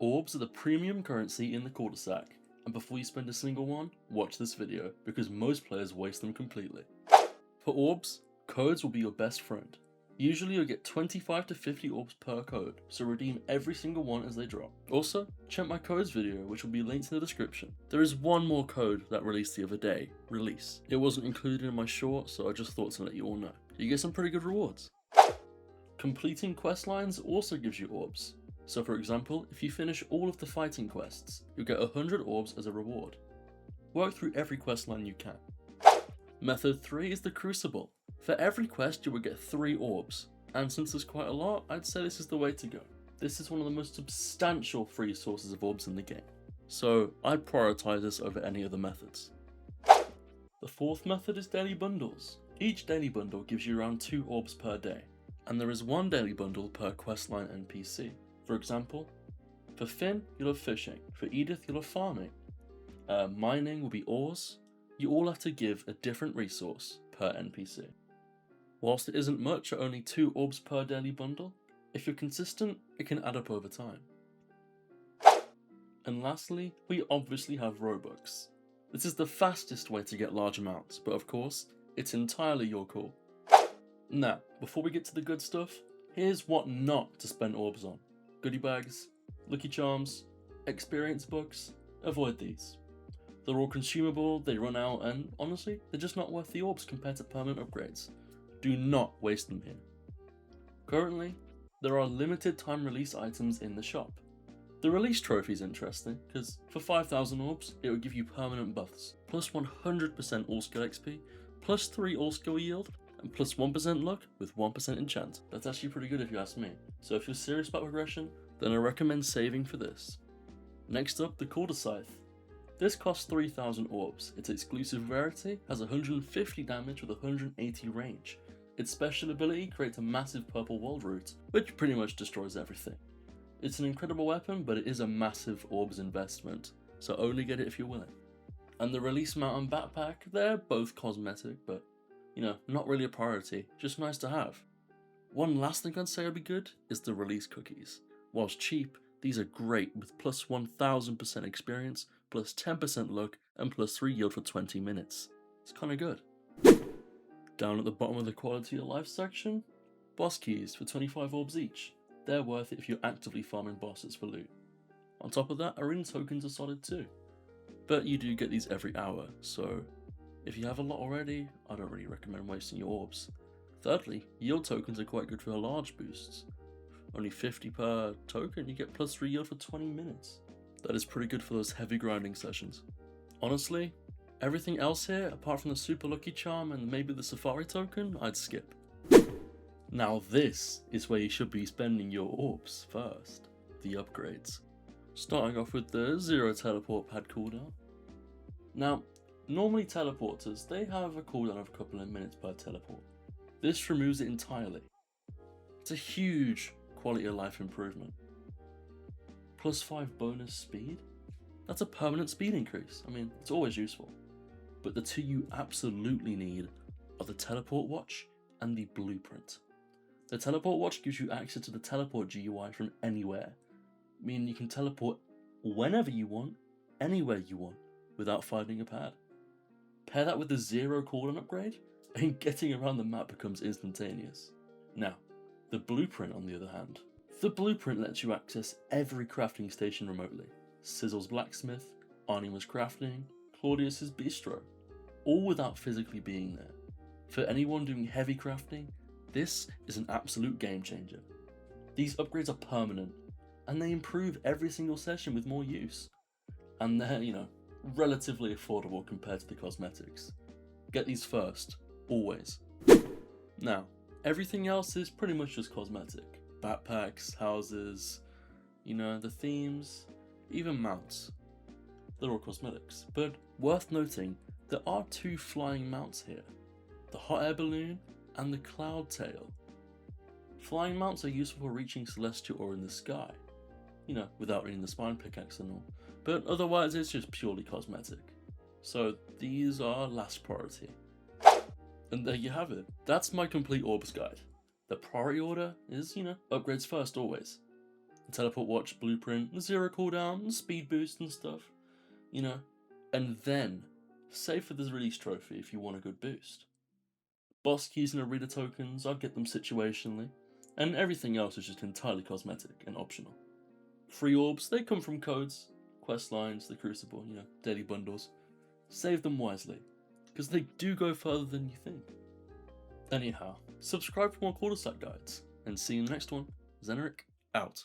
Orbs are the premium currency in the Cul De Sac, and before you spend a single one, watch this video, because most players waste them completely. For Orbs, codes will be your best friend. Usually you'll get 25 to 50 Orbs per code, so redeem every single one as they drop. Also, check my codes video, which will be linked in the description. There is one more code that released the other day, Release. It wasn't included in my short, so I just thought to let you all know. You get some pretty good rewards. Completing quest lines also gives you Orbs. So for example, if you finish all of the fighting quests, you'll get 100 Orbs as a reward. Work through every quest line you can. Method 3 is the Crucible. For every quest you will get 3 Orbs, and since there's quite a lot, I'd say this is the way to go. This is one of the most substantial free sources of Orbs in the game, so I'd prioritize this over any other methods. The fourth method is daily bundles. Each daily bundle gives you around 2 Orbs per day, and there is 1 daily bundle per questline NPC. For example, for Finn, you'll have fishing. For Edith, you'll have farming. Mining will be ores. You all have to give a different resource per NPC. Whilst it isn't much at only 2 Orbs per daily bundle, if you're consistent, it can add up over time. And lastly, we obviously have Robux. This is the fastest way to get large amounts, but of course, it's entirely your call. Now, before we get to the good stuff, here's what not to spend Orbs on. Goodie bags, Lucky Charms, experience books, avoid these. They're all consumable, they run out, and honestly, they're just not worth the Orbs compared to permanent upgrades. Do not waste them here. Currently, there are limited time release items in the shop. The release trophy is interesting, because for 5,000 Orbs, it will give you permanent buffs, plus 100% all skill XP, plus 3 all skill yield, and plus 1% luck with 1% enchant. That's actually pretty good if you ask me. So if you're serious about progression, then I recommend saving for this. Next up, the Cul De Sac. This costs 3,000 Orbs. Its exclusive rarity has 150 damage with 180 range. Its special ability creates a massive purple world root, which pretty much destroys everything. It's an incredible weapon, but it is a massive Orbs investment, so only get it if you're willing. And the release mount and backpack, they're both cosmetic, but not really a priority, just nice to have. One last thing I'd say would be good is the release cookies. Whilst cheap, these are great with plus 1000% experience, plus 10% luck, and plus 3 yield for 20 minutes. It's kinda good. Down at the bottom of the quality of life section, boss keys for 25 Orbs each. They're worth it if you're actively farming bosses for loot. On top of that, arena tokens are solid too. But you do get these every hour, so if you have a lot already, I don't really recommend wasting your Orbs. Thirdly, yield tokens are quite good for large boosts. Only 50 per token, you get plus 3 yield for 20 minutes. That is pretty good for those heavy grinding sessions. Honestly, everything else here, apart from the super lucky charm and maybe the safari token, I'd skip. Now this is where you should be spending your Orbs first, the upgrades. Starting off with the 0 teleport pad cooldown. Now, normally teleporters, they have a cooldown of a couple of minutes per teleport. This removes it entirely. It's a huge quality of life improvement. Plus 5 bonus speed? That's a permanent speed increase. I mean, it's always useful. But the two you absolutely need are the teleport watch and the blueprint. The teleport watch gives you access to the teleport GUI from anywhere, meaning you can teleport whenever you want, anywhere you want, without finding a pad. Pair that with the 0 cooldown upgrade, and getting around the map becomes instantaneous. Now, the blueprint on the other hand. The blueprint lets you access every crafting station remotely. Sizzle's blacksmith, Anima's crafting, Claudius's bistro, all without physically being there. For anyone doing heavy crafting, this is an absolute game changer. These upgrades are permanent, and they improve every single session with more use. And they're, relatively affordable compared to the cosmetics. Get these first, always. Now, everything else is pretty much just cosmetic. Backpacks, houses, the themes, even mounts. They're all cosmetics. But worth noting, there are 2 flying mounts here. The hot air balloon and the cloud tail. Flying mounts are useful for reaching celestial or in the sky. Without reading the spine pickaxe and all. But otherwise it's just purely cosmetic. So these are last priority. And there you have it. That's my complete Orbs guide. The priority order is, upgrades first always. teleport watch, blueprint, 0 cooldown, speed boost and stuff, you know, and then save for the release trophy if you want a good boost. Boss keys and arena tokens, I'd get them situationally, and everything else is just entirely cosmetic and optional. Free orbs, they come from codes, quest lines, the crucible, you know, daily bundles. Save them wisely, because they do go further than you think. Anyhow, subscribe for more Cul De Sac guides, and see you in the next one. Zenoric, out.